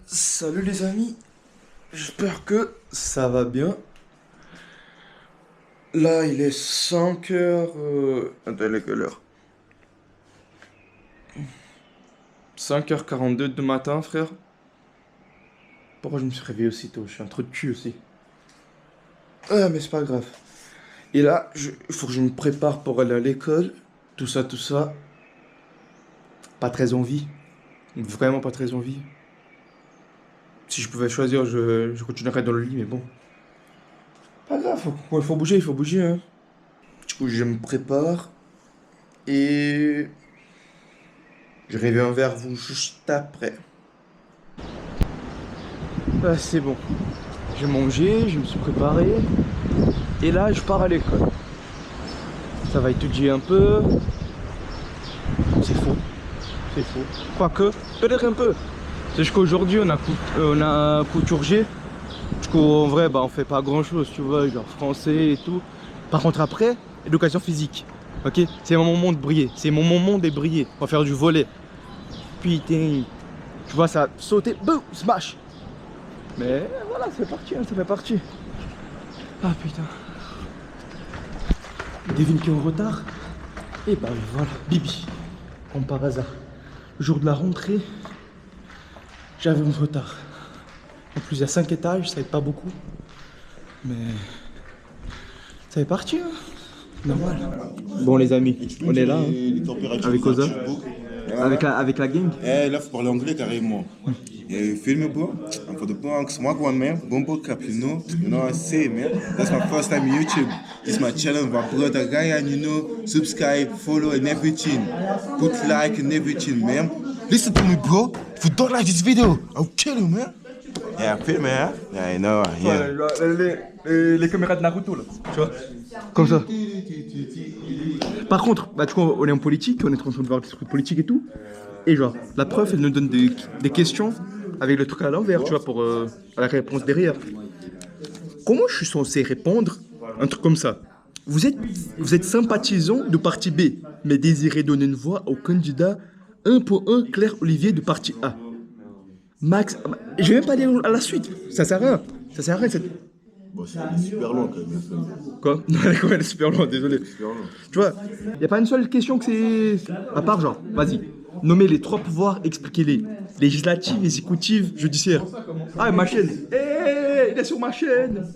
Salut les amis, j'espère que ça va bien. Là, il est 5 heures. Attends, il est quelle heure? 5h42 du matin, frère. Pourquoi je me suis réveillé aussitôt? Je suis un trou de cul aussi. Ah, mais c'est pas grave. Et là, il faut que je me prépare pour aller à l'école. Tout ça, tout ça. Pas très envie. Vraiment pas très envie. Si je pouvais choisir, je continuerais dans le lit, mais bon. Pas grave, il faut bouger, hein. Du coup, je me prépare. Et je reviens vers vous juste après. Ah, c'est bon. J'ai mangé, je me suis préparé. Et là, je pars à l'école. Ça va étudier un peu. C'est faux. C'est faux. Quoique, peut-être un peu. C'est juste qu'aujourd'hui, on a couture G. Du coup, en vrai, bah, on fait pas grand-chose, tu vois, genre français et tout. Par contre, après, éducation physique. Ok, c'est mon moment de briller. C'est mon moment de briller. On va faire du volley. Putain. Tu vois, ça a sauté. Boum, smash. Mais voilà, ça fait partie, hein, ça fait partie. Ah putain. Devine qui est en retard. Et bah voilà, Bibi. Comme par hasard. Le jour de la rentrée, j'avais un retard. En plus, il y a 5 étages, ça va être pas beaucoup. Mais ça fait partie, hein. Normal. Bon les amis, on est là, hein, avec Oza, avec la gang. Eh, là, faut parler anglais carrément. You feel me, bro? I'm for the Bronx, Mark One, man. Bumble Cap, you know what I say, man. That's my first time on YouTube. It's my channel, my brother Ryan, you know. Subscribe, follow, and everything. Put like and everything, man. Listen to me, bro. If you don't like this video, I'll kill you, man. Yeah, feel me, huh? Yeah, I know, yeah. Les caméras de Naruto là, tu vois, comme ça. Par contre, bah, tu vois, on est en politique, on est en train de voir des trucs politiques et tout. Et genre, la prof, elle nous donne des questions avec le truc à l'envers, tu vois, pour la réponse derrière. Comment je suis censé répondre un truc comme ça? Vous êtes sympathisant du parti B, mais désirez donner une voix au candidat 1.1 Claire Olivier du parti A. Max, je vais même pas aller à la suite, ça sert à rien. Ça sert à rien cette... Bon, c'est super long quand même. Quoi? Non, elle est super loin, désolé. Tu vois, y a pas une seule question que c'est... À part genre, vas-y, nommez les 3 pouvoirs, expliquez-les. Législative, exécutive, judiciaire. Ah, ma chaîne. Hé, il est sur ma chaîne.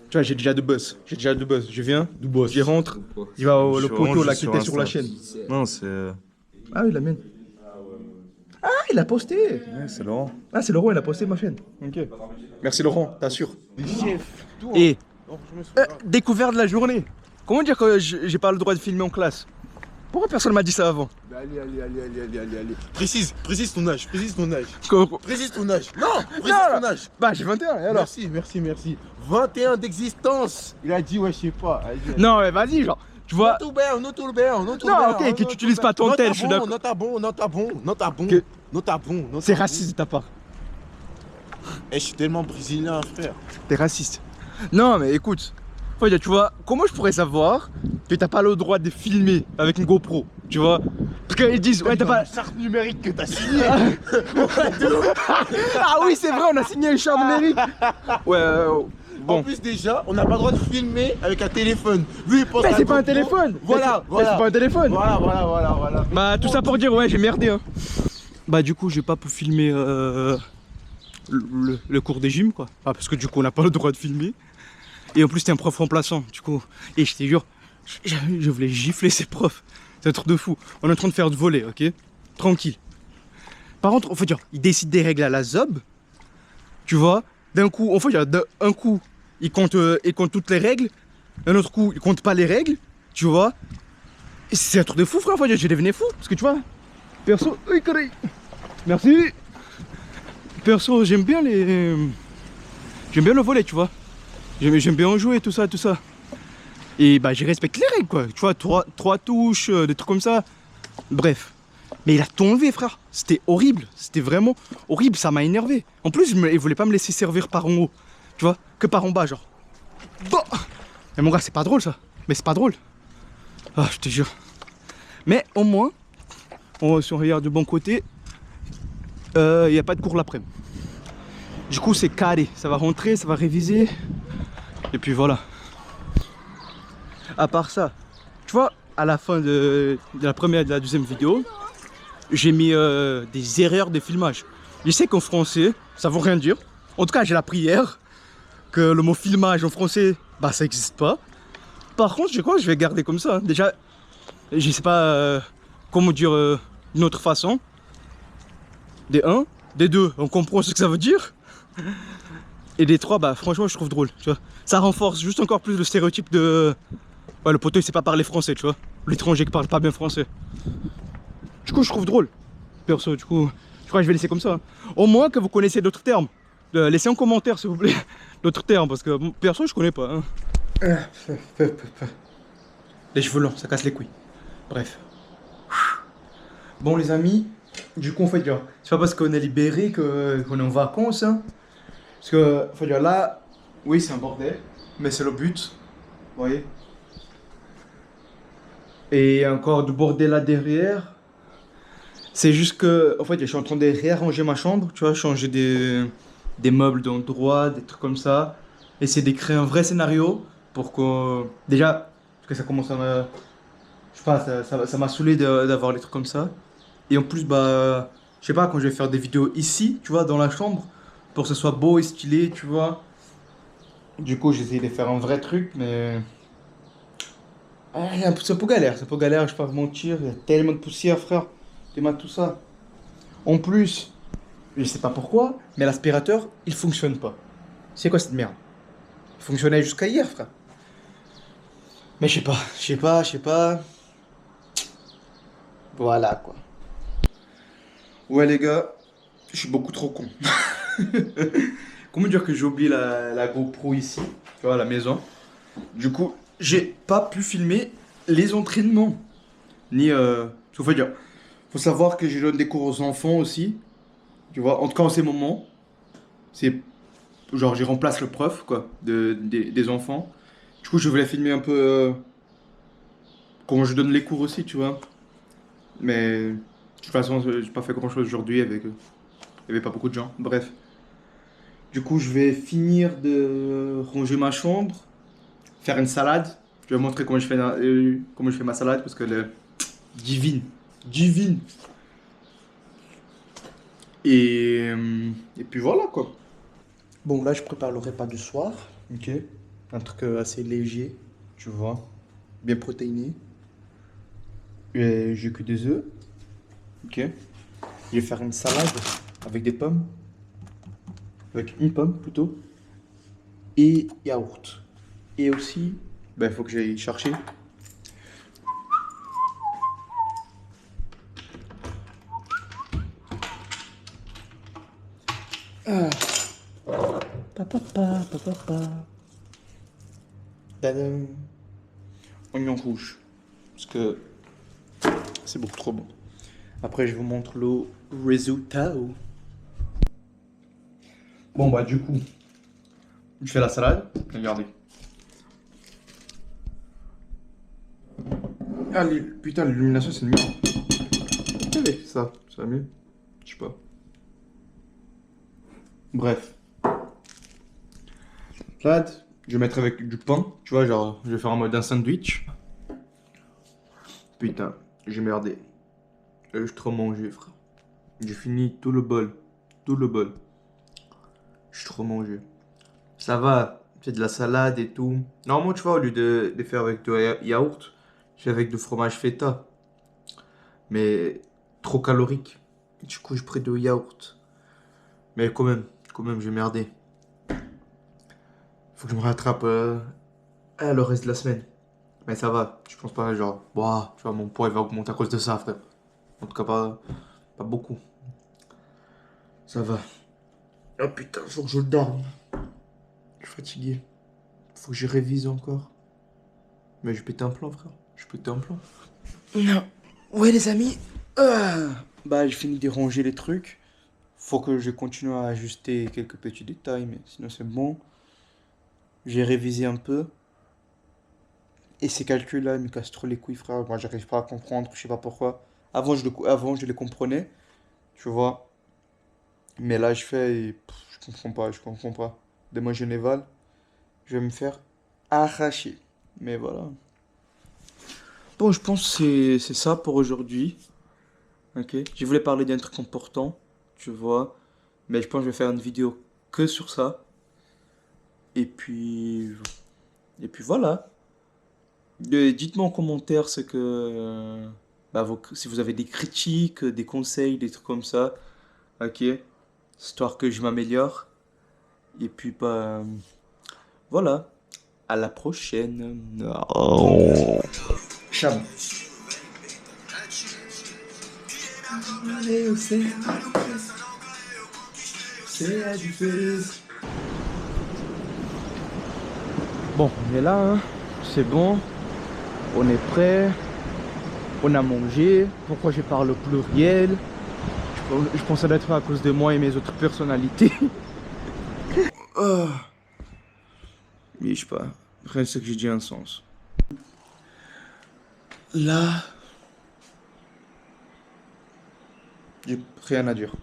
Tu vois, j'ai déjà de buzz. Je viens, j'y rentre, il va le poteau là qui était sur la chaîne. Non, c'est... Ah oui, la mienne. Ah, il a posté. Ouais, c'est Laurent. Ah, c'est Laurent, il a posté ma chaîne. Ok. Merci Laurent, t'assures. Et découverte de la journée. Comment dire que j'ai pas le droit de filmer en classe? Pourquoi personne m'a dit ça avant? Allez. Précise ton âge. Précise ton âge. Non, précise ton âge. Bah, j'ai 21, et alors? Merci. 21 d'existence. Il a dit, ouais, je sais pas. Non, mais vas-y, genre, tu vois. Non, ok, que tu utilises pas ton tel, je suis d'accord. Non, t'as bon. C'est raciste de ta part. Eh, je suis tellement brésilien, frère. T'es raciste. Non, mais écoute, faut dire, tu vois, comment je pourrais savoir que t'as pas le droit de filmer avec une GoPro, tu vois? Parce qu'ils disent, ouais, t'as pas... Une charte numérique que t'as signée. Ah oui, c'est vrai, on a signé une charte numérique. Ouais, bon. En plus, déjà, on n'a pas le droit de filmer avec un téléphone. Lui, il pense Mais à c'est pas un GoPro. téléphone. Voilà. C'est pas un téléphone. Voilà. Bah, tout ça pour dire, ouais, j'ai merdé, hein. Bah, du coup, j'ai pas pu filmer le cours des gym, quoi. Ah, parce que du coup, on n'a pas le droit de filmer. Et en plus, c'était un prof remplaçant, du coup. Et je te jure, je voulais gifler ces profs. C'est un truc de fou. On est en train de faire du volley, ok? Tranquille. Par contre, faut dire, ils décident des règles à la zob. Tu vois? D'un coup, en fait, d'un coup, ils comptent toutes les règles. Un autre coup, ils comptent pas les règles. Tu vois? Et c'est un truc de fou, frère. Faut dire, j'ai devenu fou. Parce que tu vois, perso, merci. Perso, j'aime bien le volley, tu vois. J'aime bien en jouer, tout ça. Et bah, je respecte les règles, quoi. Tu vois, 3 touches, des trucs comme ça. Bref. Mais il a tout enlevé, frère. C'était horrible. C'était vraiment horrible. Ça m'a énervé. En plus, il voulait pas me laisser servir par en haut. Tu vois, que par en bas, genre. Bah. Mais mon gars, c'est pas drôle, ça. Mais c'est pas drôle. Ah, je te jure. Mais au moins, si on regarde du bon côté, Il n'y a pas de cours l'après-midi. Du coup, c'est carré. Ça va rentrer, ça va réviser. Et puis voilà. À part ça, tu vois, à la fin de la première et de la deuxième vidéo, j'ai mis des erreurs de filmage. Je sais qu'en français, ça veut rien dire. En tout cas, j'ai appris hier que le mot filmage en français, bah ça n'existe pas. Par contre, je crois que je vais garder comme ça. Déjà, je sais pas comment dire d'une autre façon. Des 1, des 2, on comprend ce que ça veut dire. Et des 3, bah franchement, je trouve drôle. Tu vois. Ça renforce juste encore plus le stéréotype de... Ouais, le poteau, il sait pas parler français, tu vois. L'étranger qui parle pas bien français. Du coup, je trouve drôle. Perso, du coup, je crois que je vais laisser comme ça. Hein. Au moins que vous connaissez d'autres termes. Laissez en commentaire, s'il vous plaît, d'autres termes, parce que perso, je connais pas. Hein. Les cheveux longs, ça casse les couilles. Bref. Bon, les amis, du coup, on fait dire, c'est pas parce qu'on est libéré qu'on est en vacances. Hein. Parce que, faut dire, là, oui, c'est un bordel, mais c'est le but. Vous voyez. Et encore du bordel là derrière. C'est juste que, en fait, je suis en train de réarranger ma chambre, tu vois, changer des meubles d'endroit, des trucs comme ça. Essayer de créer un vrai scénario pour que, déjà, parce que ça commence à me, je sais pas, ça m'a saoulé d'avoir les trucs comme ça. Et en plus, bah, je sais pas, quand je vais faire des vidéos ici, tu vois, dans la chambre, pour que ce soit beau et stylé, tu vois. Du coup, j'essaie de faire un vrai truc, mais c'est un peu galère, je vais pas vous mentir, il y a tellement de poussière, frère. Démat tout ça. En plus, je sais pas pourquoi, mais l'aspirateur, il fonctionne pas. C'est quoi cette merde? Il fonctionnait jusqu'à hier, frère. Mais je sais pas. Voilà, quoi. Ouais, les gars, je suis beaucoup trop con. Comment dire que j'ai oublié la GoPro ici, tu vois, à la maison. Du coup, j'ai pas pu filmer les entraînements. Ni, faut dire, faut savoir que je donne des cours aux enfants aussi. Tu vois, en tout cas en ces moments. C'est genre, j'y remplace le prof, quoi, des enfants. Du coup, je voulais filmer un peu comment je donne les cours aussi, tu vois. Mais de toute façon, j'ai pas fait grand chose aujourd'hui avec. Il y avait pas beaucoup de gens. Bref. Du coup, je vais finir de ranger ma chambre, faire une salade. Je vais montrer comment je fais ma salade parce qu'elle est divine. Divine. Et puis voilà, quoi. Bon, là, je prépare le repas du soir. Ok. Un truc assez léger, tu vois. Bien protéiné. J'ai que des œufs. Ok. Je vais faire une salade avec des pommes. Avec une pomme plutôt. Et yaourt. Et aussi, ben, il faut que j'aille chercher. Ah. Papa. Tadam. Oignon rouge. Parce que c'est beaucoup trop bon. Après, je vous montre le résultat. Bon, bah, du coup, je fais la salade. Regardez. Ah, putain, l'illumination, c'est mieux. Allez, ça va mieux. Je sais pas. Bref. Salade, je vais mettre avec du pain. Tu vois, genre, je vais faire en mode un sandwich. Putain, j'ai merdé. J'ai trop mangé, frère. J'ai fini tout le bol. Tout le bol. J'ai trop mangé. Ça va, c'est de la salade et tout. Normalement, tu vois, au lieu de faire avec du yaourt, je fais avec du fromage feta. Mais trop calorique. Du coup, je prends du yaourt. Mais quand même, j'ai merdé. Faut que je me rattrape le reste de la semaine. Mais ça va, je pense pas, genre, ouah, tu vois, mon poids il va augmenter à cause de ça, frère. En tout cas, pas beaucoup. Ça va. Oh putain, faut que je dorme. Je suis fatigué. Faut que je révise encore. Mais je pète un plan, frère. Je pète un plan. Non. Ouais, les amis. Bah, j'ai fini de ranger les trucs. Faut que je continue à ajuster quelques petits détails, mais sinon c'est bon. J'ai révisé un peu. Et ces calculs-là, ils me cassent trop les couilles, frère. Moi, j'arrive pas à comprendre, je sais pas pourquoi. Avant, je les comprenais, tu vois. Mais là, je fais et je comprends pas. Demain, Geneval, je vais me faire arracher. Mais voilà. Bon, je pense que c'est ça pour aujourd'hui. Ok. Je voulais parler d'un truc important, tu vois. Mais je pense que je vais faire une vidéo que sur ça. Et puis, et puis voilà. Dites-moi en commentaire ce que, bah, si vous avez des critiques, des conseils, des trucs comme ça. Ok. Histoire que je m'améliore. Et puis, bah, voilà. À la prochaine. Oh. Cham. Bon, on est là, hein. C'est bon. On est prêt. On a mangé. Pourquoi je parle au pluriel? Je pense que ça doit être à cause de moi et mes autres personnalités. Ah. Mais je sais pas. Rien de ce que j'ai dit a un sens. Là, j'ai rien à dire.